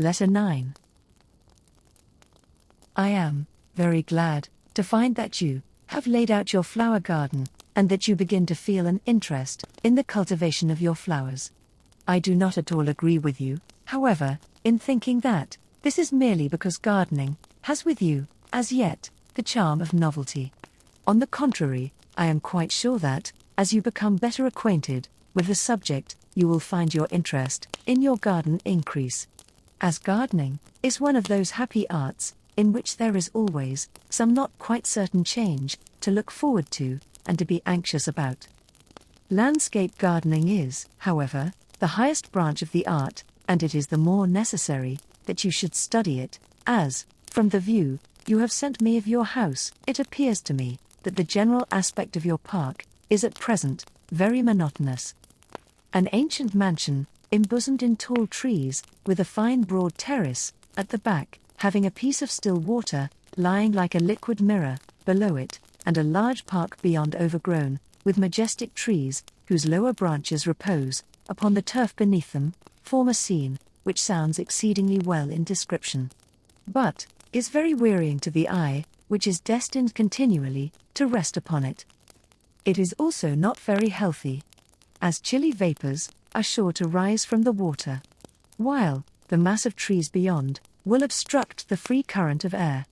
Letter 9. I am very glad to find that you have laid out your flower garden, and that you begin to feel an interest in the cultivation of your flowers. I do not at all agree with you, however, in thinking that this is merely because gardening has with you, as yet, the charm of novelty. On the contrary, I am quite sure that, as you become better acquainted with the subject, you will find your interest in your garden increase. As gardening is one of those happy arts in which there is always some not quite certain change to look forward to and to be anxious about. Landscape gardening is, however, the highest branch of the art, and it is the more necessary that you should study it, as, from the view you have sent me of your house, it appears to me that the general aspect of your park is at present very monotonous. An ancient mansion, embosomed in tall trees, with a fine broad terrace at the back, having a piece of still water lying like a liquid mirror below it, and a large park beyond overgrown with majestic trees whose lower branches repose upon the turf beneath them, form a scene which sounds exceedingly well in description, but is very wearying to the eye, which is destined continually to rest upon it. It is also not very healthy, as chilly vapors are sure to rise from the water, while the mass of trees beyond will obstruct the free current of air.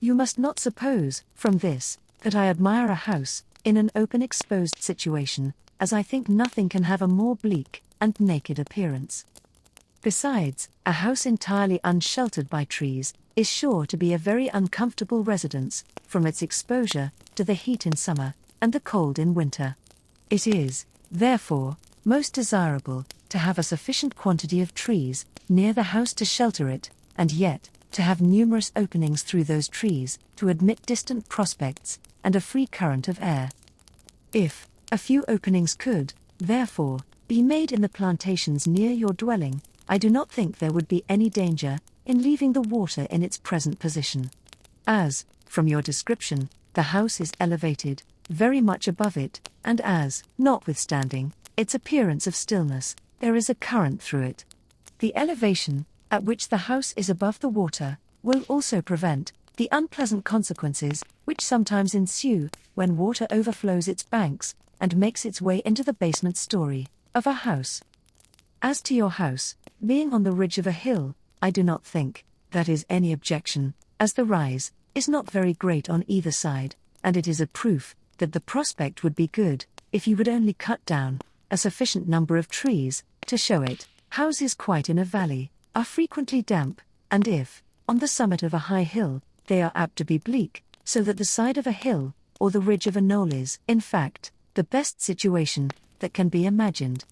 You must not suppose, from this, that I admire a house in an open exposed situation, as I think nothing can have a more bleak and naked appearance. Besides, a house entirely unsheltered by trees is sure to be a very uncomfortable residence, from its exposure to the heat in summer and the cold in winter. It is, therefore, most desirable to have a sufficient quantity of trees near the house to shelter it, and yet to have numerous openings through those trees to admit distant prospects and a free current of air. If a few openings could, therefore, be made in the plantations near your dwelling, I do not think there would be any danger in leaving the water in its present position. As, from your description, the house is elevated very much above it, and as, notwithstanding its appearance of stillness, there is a current through it. The elevation at which the house is above the water will also prevent the unpleasant consequences which sometimes ensue when water overflows its banks and makes its way into the basement story of a house. As to your house being on the ridge of a hill, I do not think that is any objection, as the rise is not very great on either side, and it is a proof that the prospect would be good if you would only cut down a sufficient number of trees to show it. Houses quite in a valley are frequently damp, and if, on the summit of a high hill, they are apt to be bleak, so that the side of a hill, or the ridge of a knoll is, in fact, the best situation that can be imagined.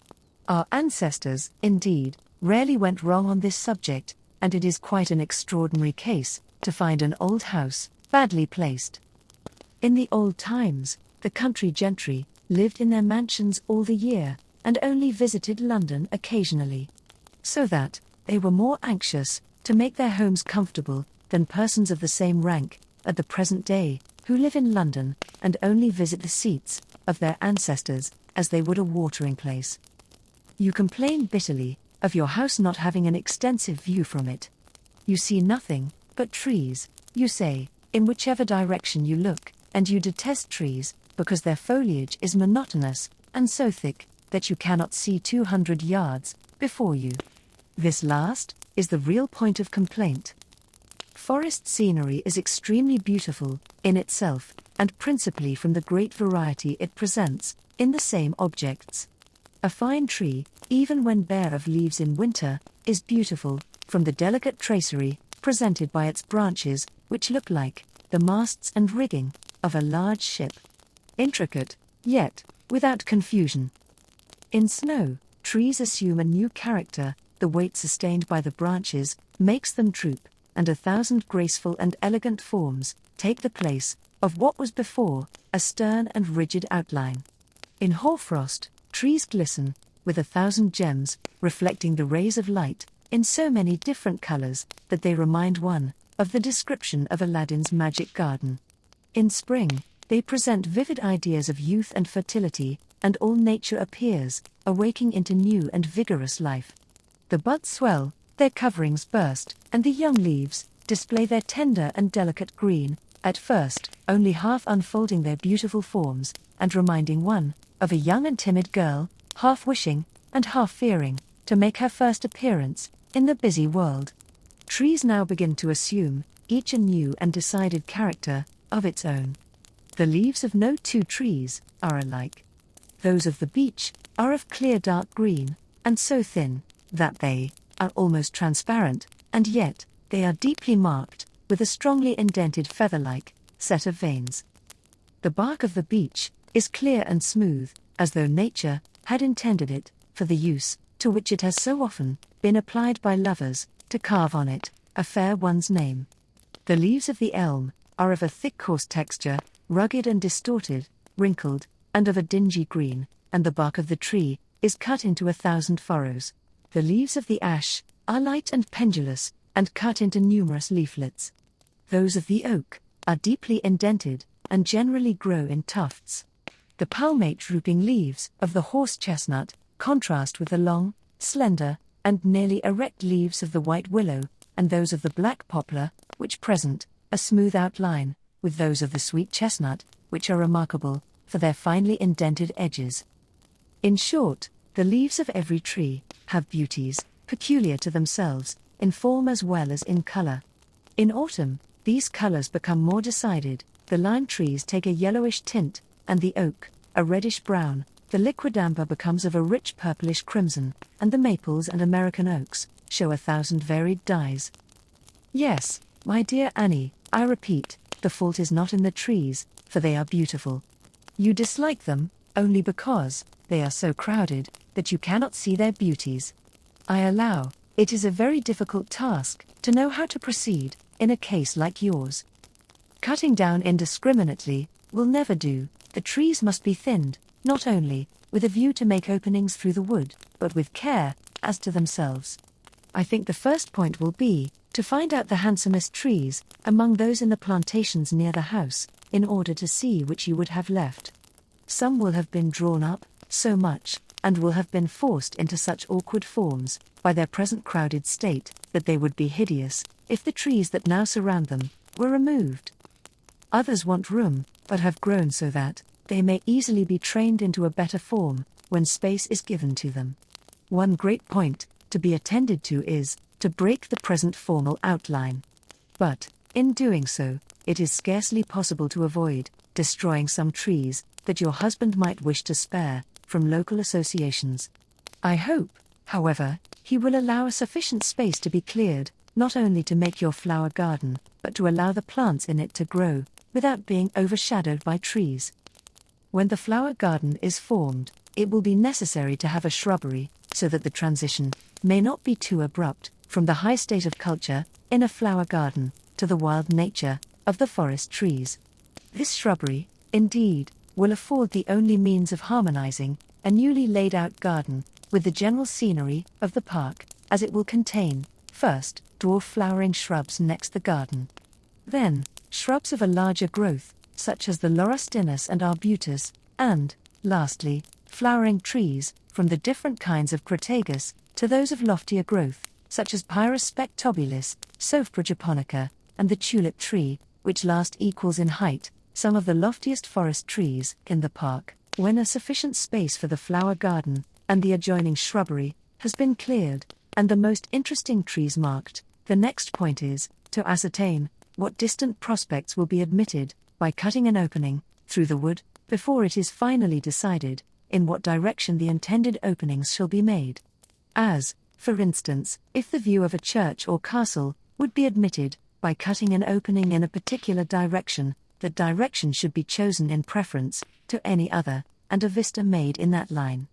Our ancestors, indeed, rarely went wrong on this subject, and it is quite an extraordinary case to find an old house badly placed. In the old times, the country gentry lived in their mansions all the year, and only visited London occasionally, so that they were more anxious to make their homes comfortable than persons of the same rank at the present day, who live in London and only visit the seats of their ancestors as they would a watering place. You complain bitterly of your house not having an extensive view from it. You see nothing but trees, you say, in whichever direction you look, and you detest trees because their foliage is monotonous and so thick that you cannot see 200 yards before you. This last is the real point of complaint. Forest scenery is extremely beautiful in itself, and principally from the great variety it presents in the same objects. A fine tree, even when bare of leaves in winter, is beautiful from the delicate tracery presented by its branches, which look like the masts and rigging of a large ship. Intricate, yet without confusion. In snow, trees assume a new character, the weight sustained by the branches makes them droop, and 1,000 graceful and elegant forms take the place of what was before a stern and rigid outline. In hoarfrost, trees glisten with 1,000 gems, reflecting the rays of light in so many different colors that they remind one of the description of Aladdin's magic garden. In spring, they present vivid ideas of youth and fertility, and all nature appears awaking into new and vigorous life. The buds swell their coverings burst, and the young leaves display their tender and delicate green, at first only half unfolding their beautiful forms, and reminding one of a young and timid girl, half wishing and half fearing to make her first appearance in the busy world. Trees now begin to assume each a new and decided character of its own. The leaves of no two trees are alike. Those of the beech are of clear dark green, and so thin that they are almost transparent, and yet they are deeply marked with a strongly indented feather-like set of veins. The bark of the beech is clear and smooth, as though nature had intended it for the use to which it has so often been applied by lovers, to carve on it a fair one's name. The leaves of the elm are of a thick coarse texture, rugged and distorted, wrinkled, and of a dingy green, and the bark of the tree is cut into 1,000 furrows. The leaves of the ash are light and pendulous, and cut into numerous leaflets. Those of the oak are deeply indented, and generally grow in tufts. The palmate drooping leaves of the horse chestnut contrast with the long, slender, and nearly erect leaves of the white willow, and those of the black poplar, which present a smooth outline, with those of the sweet chestnut, which are remarkable for their finely indented edges. In short, the leaves of every tree have beauties peculiar to themselves, in form as well as in color. In autumn, these colors become more decided. The lime trees take a yellowish tint, and the oak a reddish brown. The liquidambar becomes of a rich purplish crimson, and the maples and American oaks show 1,000 varied dyes. Yes, my dear Annie, I repeat, the fault is not in the trees, for they are beautiful. You dislike them only because they are so crowded that you cannot see their beauties. I allow it is a very difficult task to know how to proceed in a case like yours. Cutting down indiscriminately will never do. The trees must be thinned, not only with a view to make openings through the wood, but with care as to themselves. I think the first point will be to find out the handsomest trees among those in the plantations near the house, in order to see which you would have left. Some will have been drawn up so much, and will have been forced into such awkward forms by their present crowded state, that they would be hideous if the trees that now surround them were removed. Others want room, but have grown so that they may easily be trained into a better form when space is given to them. One great point to be attended to is to break the present formal outline. But, in doing so, it is scarcely possible to avoid destroying some trees that your husband might wish to spare from local associations. I hope, however, he will allow a sufficient space to be cleared, not only to make your flower garden, but to allow the plants in it to grow without being overshadowed by trees. When the flower garden is formed, it will be necessary to have a shrubbery, so that the transition may not be too abrupt from the high state of culture in a flower garden to the wild nature of the forest trees. This shrubbery, indeed, will afford the only means of harmonizing a newly laid out garden with the general scenery of the park, as it will contain, first, dwarf flowering shrubs next the garden. Then, shrubs of a larger growth, such as the laurustinus and arbutus, and, lastly, flowering trees, from the different kinds of crataegus to those of loftier growth, such as Pyrus spectobulis, Sophra japonica, and the tulip tree, which last equals in height some of the loftiest forest trees in the park. When a sufficient space for the flower garden and the adjoining shrubbery has been cleared, and the most interesting trees marked, the next point is to ascertain what distant prospects will be admitted by cutting an opening through the wood, before it is finally decided in what direction the intended openings shall be made. As, for instance, if the view of a church or castle would be admitted by cutting an opening in a particular direction, that direction should be chosen in preference to any other, and a vista made in that line.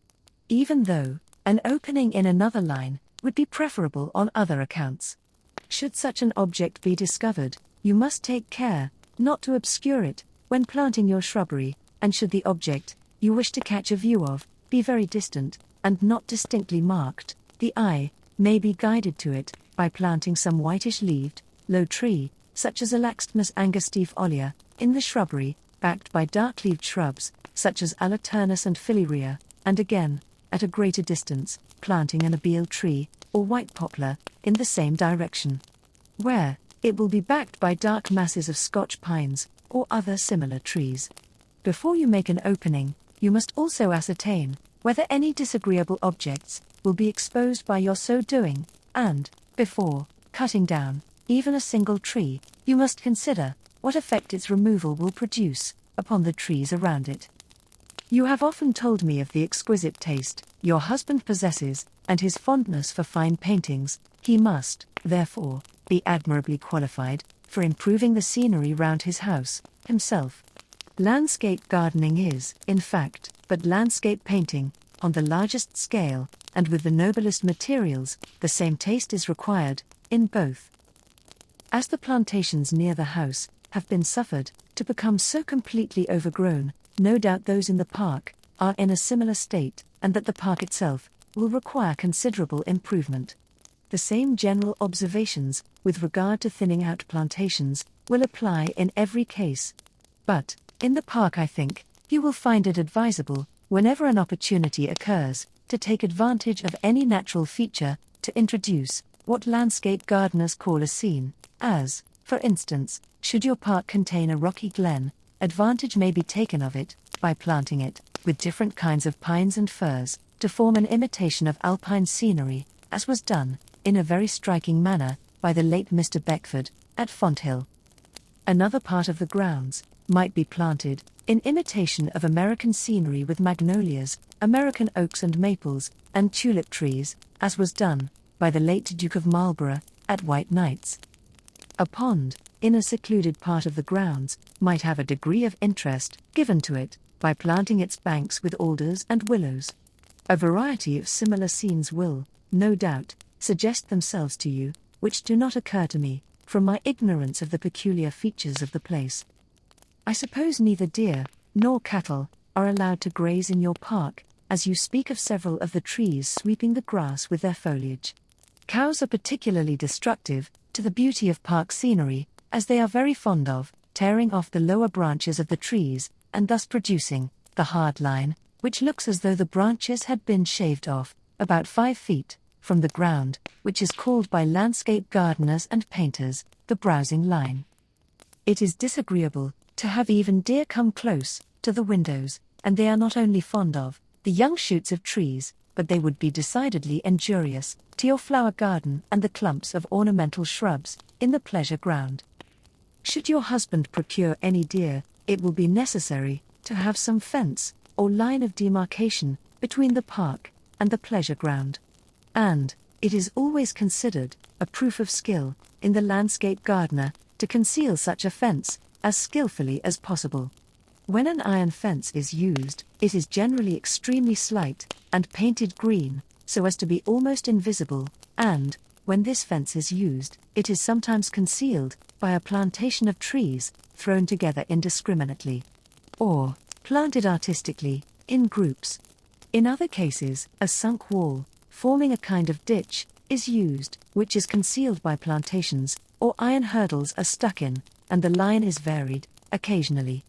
Even though an opening in another line would be preferable on other accounts. Should such an object be discovered, you must take care not to obscure it when planting your shrubbery, and should the object you wish to catch a view of be very distant and not distinctly marked, the eye may be guided to it by planting some whitish-leaved, low tree, such as Alaxtmus angustifolia, in the shrubbery, backed by dark-leaved shrubs, such as Alaternus and Phillyrea, and again, at a greater distance, planting an abele tree, or white poplar, in the same direction. Where, it will be backed by dark masses of Scotch pines, or other similar trees. Before you make an opening, you must also ascertain whether any disagreeable objects will be exposed by your so doing, and, before cutting down even a single tree, you must consider what effect its removal will produce upon the trees around it. You have often told me of the exquisite taste your husband possesses, and his fondness for fine paintings. He must, therefore, be admirably qualified for improving the scenery round his house, himself. Landscape gardening is, in fact, but landscape painting, on the largest scale, and with the noblest materials. The same taste is required, in both. As the plantations near the house have been suffered to become so completely overgrown, no doubt those in the park are in a similar state, and that the park itself will require considerable improvement. The same general observations, with regard to thinning out plantations, will apply in every case. But, in the park I think, you will find it advisable, whenever an opportunity occurs, to take advantage of any natural feature, to introduce what landscape gardeners call a scene, as, for instance, should your park contain a rocky glen, advantage may be taken of it, by planting it, with different kinds of pines and firs, to form an imitation of alpine scenery, as was done, in a very striking manner, by the late Mr. Beckford, at Fonthill. Another part of the grounds might be planted, in imitation of American scenery, with magnolias, American oaks and maples, and tulip trees, as was done, by the late Duke of Marlborough, at White Knights. A pond, in a secluded part of the grounds, might have a degree of interest given to it, by planting its banks with alders and willows. A variety of similar scenes will, no doubt, suggest themselves to you, which do not occur to me, from my ignorance of the peculiar features of the place. I suppose neither deer nor cattle are allowed to graze in your park, as you speak of several of the trees sweeping the grass with their foliage. Cows are particularly destructive to the beauty of park scenery, as they are very fond of tearing off the lower branches of the trees, and thus producing the hard line, which looks as though the branches had been shaved off, about 5 feet from the ground, which is called by landscape gardeners and painters the browsing line. It is disagreeable to have even deer come close to the windows, and they are not only fond of the young shoots of trees, but they would be decidedly injurious to your flower garden and the clumps of ornamental shrubs in the pleasure ground. Should your husband procure any deer, it will be necessary to have some fence or line of demarcation between the park and the pleasure ground. And it is always considered a proof of skill in the landscape gardener to conceal such a fence as skillfully as possible. When an iron fence is used, it is generally extremely slight and painted green, so as to be almost invisible, and, when this fence is used, it is sometimes concealed by a plantation of trees thrown together indiscriminately, or planted artistically, in groups. In other cases, a sunk wall, forming a kind of ditch, is used, which is concealed by plantations, or iron hurdles are stuck in, and the line is varied, occasionally.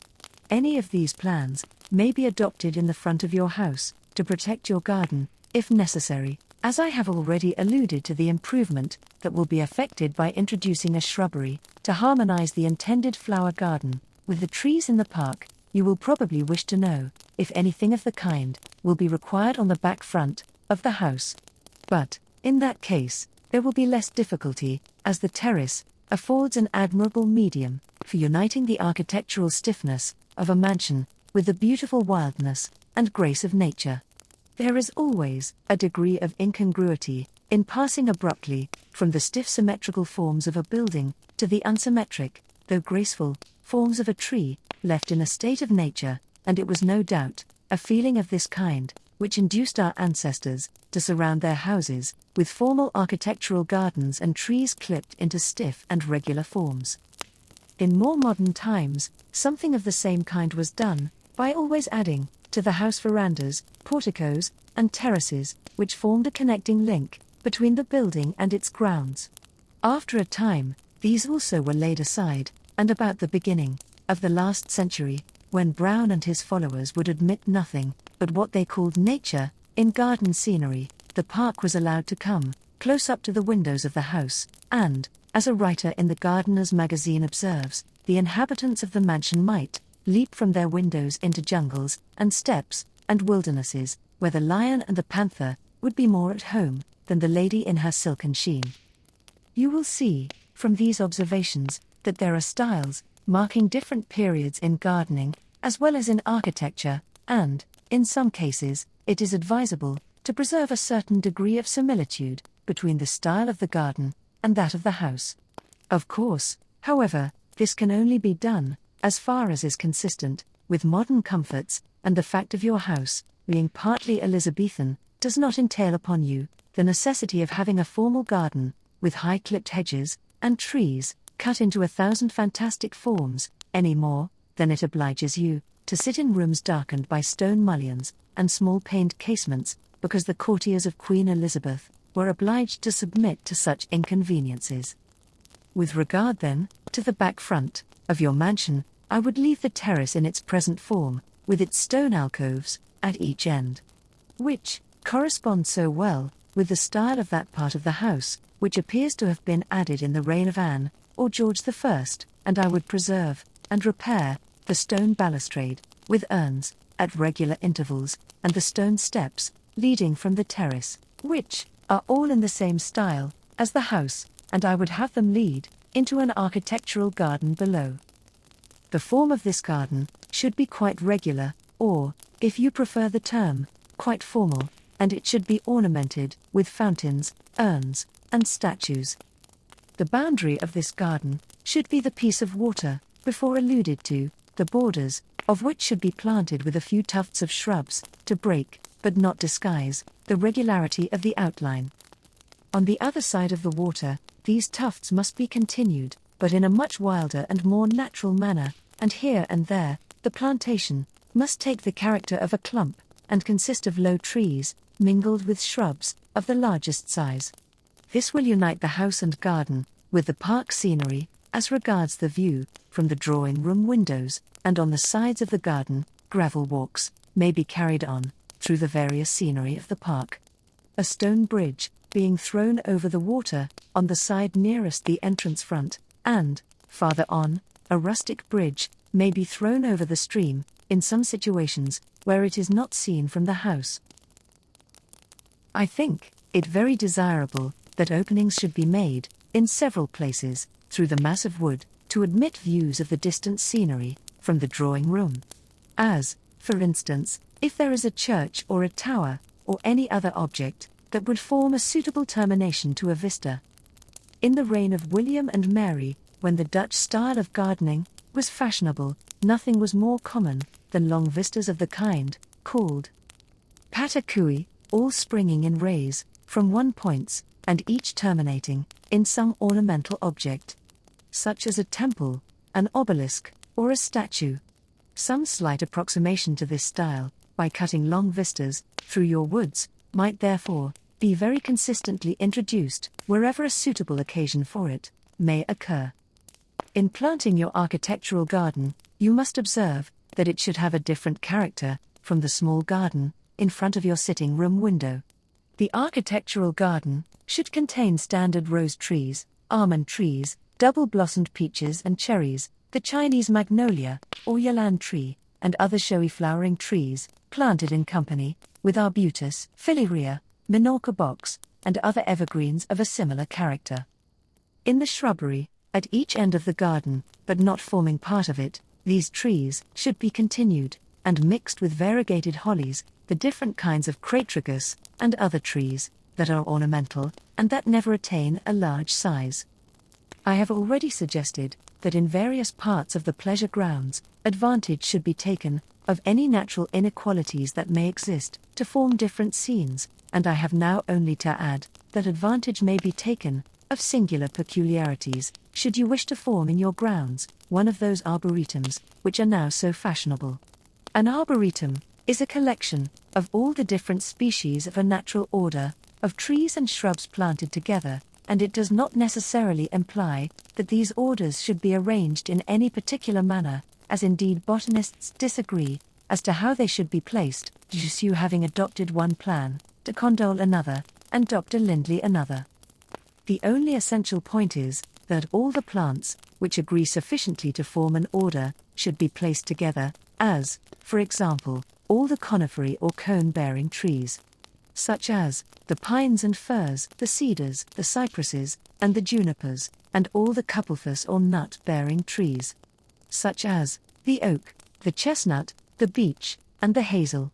Any of these plans may be adopted in the front of your house, to protect your garden, if necessary, as I have already alluded to the improvement that will be effected by introducing a shrubbery, to harmonize the intended flower garden with the trees in the park. You will probably wish to know if anything of the kind will be required on the back front of the house. But, in that case, there will be less difficulty, as the terrace affords an admirable medium for uniting the architectural stiffness of a mansion with the beautiful wildness and grace of nature. There is always a degree of incongruity in passing abruptly from the stiff symmetrical forms of a building to the unsymmetric, though graceful, forms of a tree, left in a state of nature, and it was no doubt a feeling of this kind which induced our ancestors to surround their houses with formal architectural gardens and trees clipped into stiff and regular forms. In more modern times, something of the same kind was done, by always adding to the house verandas, porticos, and terraces, which formed a connecting link between the building and its grounds. After a time, these also were laid aside, and about the beginning of the last century, when Brown and his followers would admit nothing but what they called nature in garden scenery, the park was allowed to come close up to the windows of the house, and, as a writer in the Gardener's Magazine observes, the inhabitants of the mansion might leap from their windows into jungles and steppes and wildernesses, where the lion and the panther would be more at home than the lady in her silken sheen. You will see, from these observations, that there are styles marking different periods in gardening, as well as in architecture, and, in some cases, it is advisable to preserve a certain degree of similitude between the style of the garden and that of the house. Of course, however, this can only be done as far as is consistent with modern comforts, and the fact of your house being partly Elizabethan does not entail upon you the necessity of having a formal garden with high-clipped hedges and trees cut into 1,000 fantastic forms, any more than it obliges you to sit in rooms darkened by stone mullions and small-paned casements, because the courtiers of Queen Elizabeth were obliged to submit to such inconveniences. With regard, then, to the back front of your mansion, I would leave the terrace in its present form, with its stone alcoves at each end, which correspond so well with the style of that part of the house which appears to have been added in the reign of Anne or George I, and I would preserve and repair the stone balustrade, with urns at regular intervals, and the stone steps leading from the terrace, which are all in the same style as the house, and I would have them lead into an architectural garden below. The form of this garden should be quite regular, or, if you prefer the term, quite formal, and it should be ornamented with fountains, urns, and statues. The boundary of this garden should be the piece of water, before alluded to, the borders of which should be planted with a few tufts of shrubs, to break, but not disguise, the regularity of the outline. On the other side of the water, these tufts must be continued, but in a much wilder and more natural manner, and here and there, the plantation must take the character of a clump, and consist of low trees, mingled with shrubs, of the largest size. This will unite the house and garden with the park scenery, as regards the view from the drawing-room windows, and on the sides of the garden, gravel walks may be carried on through the various scenery of the park. A stone bridge being thrown over the water on the side nearest the entrance front, and, farther on, a rustic bridge may be thrown over the stream, in some situations where it is not seen from the house. I think it very desirable that openings should be made, in several places, through the mass of wood, to admit views of the distant scenery from the drawing-room. As, for instance, if there is a church or a tower, or any other object that would form a suitable termination to a vista. In the reign of William and Mary, when the Dutch style of gardening was fashionable, nothing was more common than long vistas of the kind called patacui, all springing in rays from one points, and each terminating in some ornamental object, such as a temple, an obelisk, or a statue. Some slight approximation to this style, by cutting long vistas through your woods, might therefore be very consistently introduced wherever a suitable occasion for it may occur. In planting your architectural garden, you must observe that it should have a different character from the small garden in front of your sitting-room window. The architectural garden should contain standard rose trees, almond trees, double-blossomed peaches and cherries, the Chinese magnolia, or Yolande tree, and other showy flowering trees, planted in company with arbutus, phillyrea, Minorca box, and other evergreens of a similar character. In the shrubbery, at each end of the garden, but not forming part of it, these trees should be continued, and mixed with variegated hollies, the different kinds of cratericus, and other trees that are ornamental, and that never attain a large size. I have already suggested that in various parts of the pleasure grounds, advantage should be taken of any natural inequalities that may exist to form different scenes, and I have now only to add that advantage may be taken of singular peculiarities, should you wish to form in your grounds one of those arboretums which are now so fashionable. An arboretum is a collection of all the different species of a natural order of trees and shrubs planted together, and it does not necessarily imply that these orders should be arranged in any particular manner, as indeed botanists disagree as to how they should be placed, Jussieu having adopted one plan, de Condol another, and Dr. Lindley another. The only essential point is that all the plants, which agree sufficiently to form an order, should be placed together, as, for example, all the conifery or cone-bearing trees, such as the pines and firs, the cedars, the cypresses, and the junipers, and all the couplefus or nut-bearing trees, such as the oak, the chestnut, the beech, and the hazel.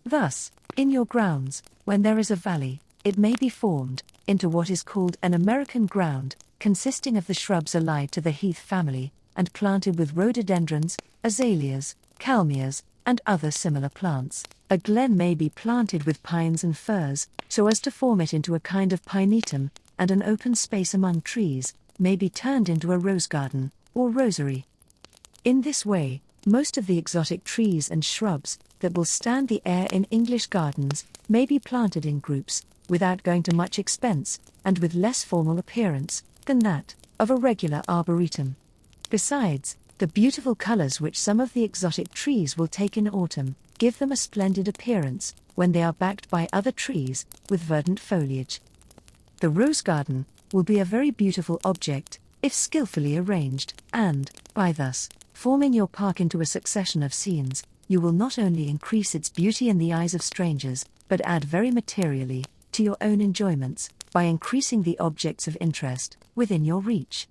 Thus, in your grounds, when there is a valley, it may be formed into what is called an American ground, consisting of the shrubs allied to the heath family, and planted with rhododendrons, azaleas, kalmeas, and other similar plants. A glen may be planted with pines and firs, so as to form it into a kind of pinetum, and an open space among trees may be turned into a rose garden, or rosary. In this way, most of the exotic trees and shrubs that will stand the air in English gardens may be planted in groups, without going to much expense, and with less formal appearance than that of a regular arboretum. Besides, the beautiful colors which some of the exotic trees will take in autumn give them a splendid appearance when they are backed by other trees with verdant foliage. The rose garden will be a very beautiful object if skillfully arranged, and, by thus forming your park into a succession of scenes, you will not only increase its beauty in the eyes of strangers, but add very materially to your own enjoyments by increasing the objects of interest within your reach.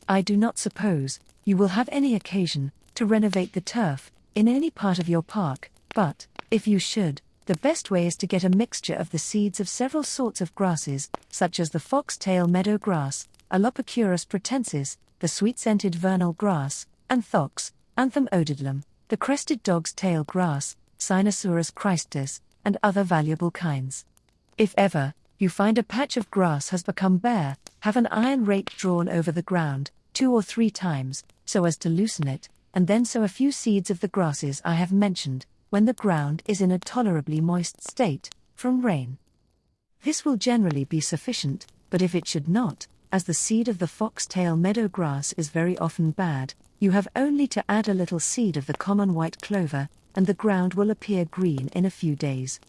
I do not suppose you will have any occasion to renovate the turf in any part of your park, but, if you should, the best way is to get a mixture of the seeds of several sorts of grasses, such as the foxtail meadow grass, Alopecuris pratensis, the sweet-scented vernal grass, Anthox, Anthem odidlum, the crested dog's tail grass, Cynosurus christus, and other valuable kinds. If ever you find a patch of grass has become bare, have an iron rake drawn over the ground 2 or 3 times, so as to loosen it, and then sow a few seeds of the grasses I have mentioned, when the ground is in a tolerably moist state, from rain. This will generally be sufficient, but if it should not, as the seed of the foxtail meadow grass is very often bad, you have only to add a little seed of the common white clover, and the ground will appear green in a few days.